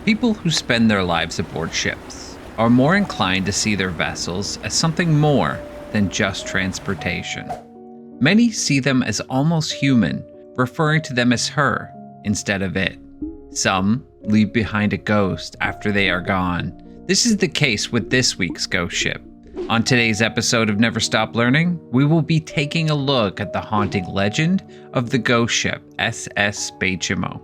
People who spend their lives aboard ships are more inclined to see their vessels as something more than just transportation. Many see them as almost human, referring to them as her instead of it. Some leave behind a ghost after they are gone. This is the case with this week's ghost ship. On today's episode of Never Stop Learning, we will be taking a look at the haunting legend of the ghost ship SS Baychimo.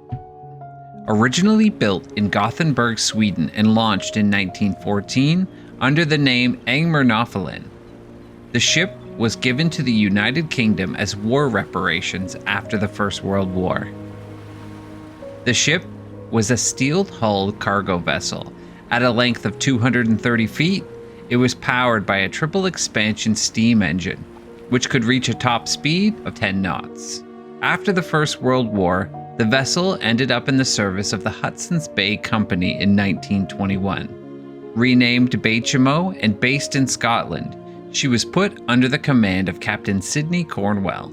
Originally built in Gothenburg, Sweden and launched in 1914 under the name Angmernoffelin, the ship was given to the United Kingdom as war reparations after the First World War. The ship was a steel-hulled cargo vessel. At a length of 230 feet, it was powered by a triple expansion steam engine, which could reach a top speed of 10 knots. After the First World War, the vessel ended up in the service of the Hudson's Bay Company in 1921. Renamed Baychimo and based in Scotland, she was put under the command of Captain Sidney Cornwell,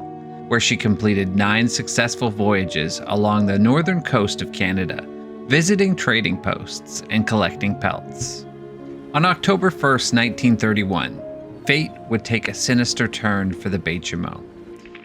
where she completed 9 successful voyages along the northern coast of Canada, visiting trading posts and collecting pelts. On October 1st, 1931, fate would take a sinister turn for the Baychimo.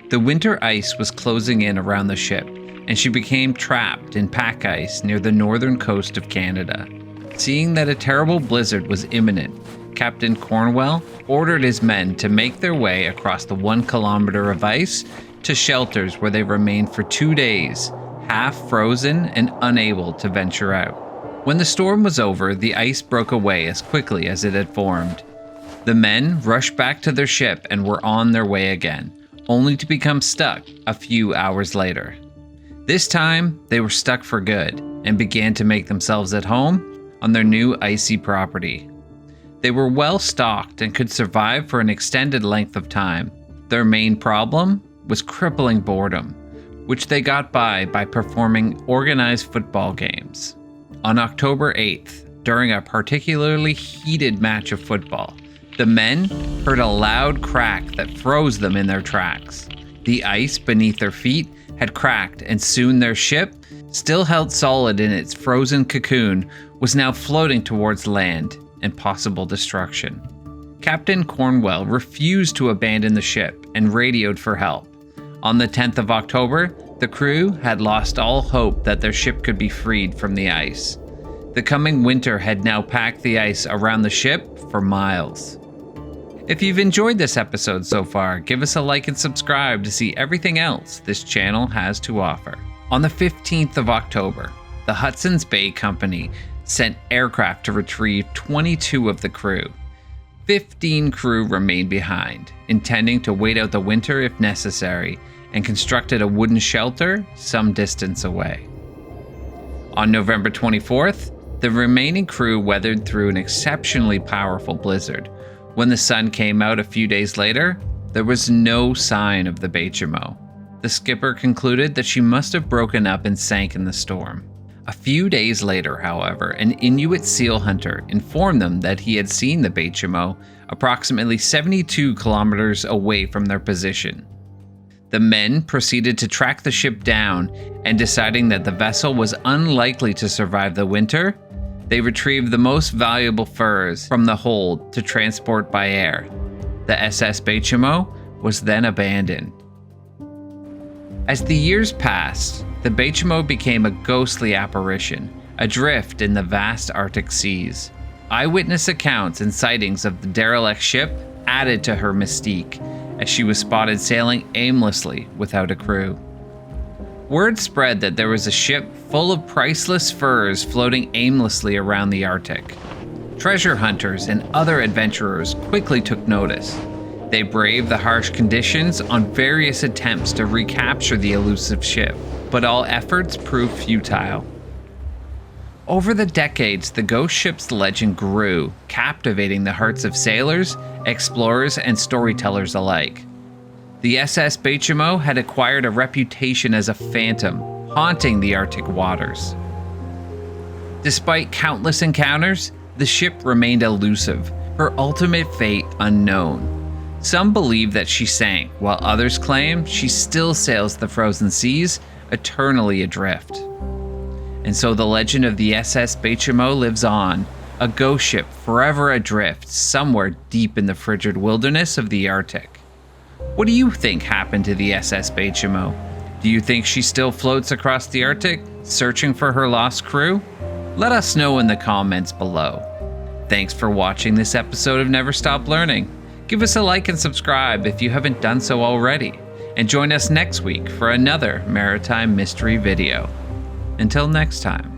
The winter ice was closing in around the ship, and she became trapped in pack ice near the northern coast of Canada. Seeing that a terrible blizzard was imminent, Captain Cornwell ordered his men to make their way across the 1 kilometer of ice to shelters where they remained for 2 days, half frozen and unable to venture out. When the storm was over, the ice broke away as quickly as it had formed. The men rushed back to their ship and were on their way again, only to become stuck a few hours later. This time, they were stuck for good and began to make themselves at home on their new icy property. They were well stocked and could survive for an extended length of time. Their main problem was crippling boredom, which they got by performing organized football games. On October 8th, during a particularly heated match of football, the men heard a loud crack that froze them in their tracks. The ice beneath their feet had cracked, and soon their ship, still held solid in its frozen cocoon, was now floating towards land and possible destruction. Captain Cornwell refused to abandon the ship and radioed for help. On the 10th of October, the crew had lost all hope that their ship could be freed from the ice. The coming winter had now packed the ice around the ship for miles. If you've enjoyed this episode so far, give us a like and subscribe to see everything else this channel has to offer. On the 15th of October, the Hudson's Bay Company sent aircraft to retrieve 22 of the crew. 15 crew remained behind, intending to wait out the winter if necessary, and constructed a wooden shelter some distance away. On November 24th, the remaining crew weathered through an exceptionally powerful blizzard. When the sun came out a few days later, there was no sign of the Baychimo. The skipper concluded that she must have broken up and sank in the storm. A few days later, however, an Inuit seal hunter informed them that he had seen the Baychimo approximately 72 kilometers away from their position. The men proceeded to track the ship down, and deciding that the vessel was unlikely to survive the winter, they retrieved the most valuable furs from the hold to transport by air. The SS Baychimo was then abandoned. As the years passed, the Baychimo became a ghostly apparition, adrift in the vast Arctic seas. Eyewitness accounts and sightings of the derelict ship added to her mystique, as she was spotted sailing aimlessly without a crew. Word spread that there was a ship full of priceless furs floating aimlessly around the Arctic. Treasure hunters and other adventurers quickly took notice. They braved the harsh conditions on various attempts to recapture the elusive ship, but all efforts proved futile. Over the decades, the ghost ship's legend grew, captivating the hearts of sailors, explorers, and storytellers alike. The SS Baychimo had acquired a reputation as a phantom, haunting the Arctic waters. Despite countless encounters, the ship remained elusive, her ultimate fate unknown. Some believe that she sank, while others claim she still sails the frozen seas, eternally adrift. And so the legend of the SS Baychimo lives on, a ghost ship forever adrift somewhere deep in the frigid wilderness of the Arctic. What do you think happened to the SS Baychimo? Do you think she still floats across the Arctic, searching for her lost crew? Let us know in the comments below. Thanks for watching this episode of Never Stop Learning. Give us a like and subscribe if you haven't done so already, and join us next week for another maritime mystery video. Until next time.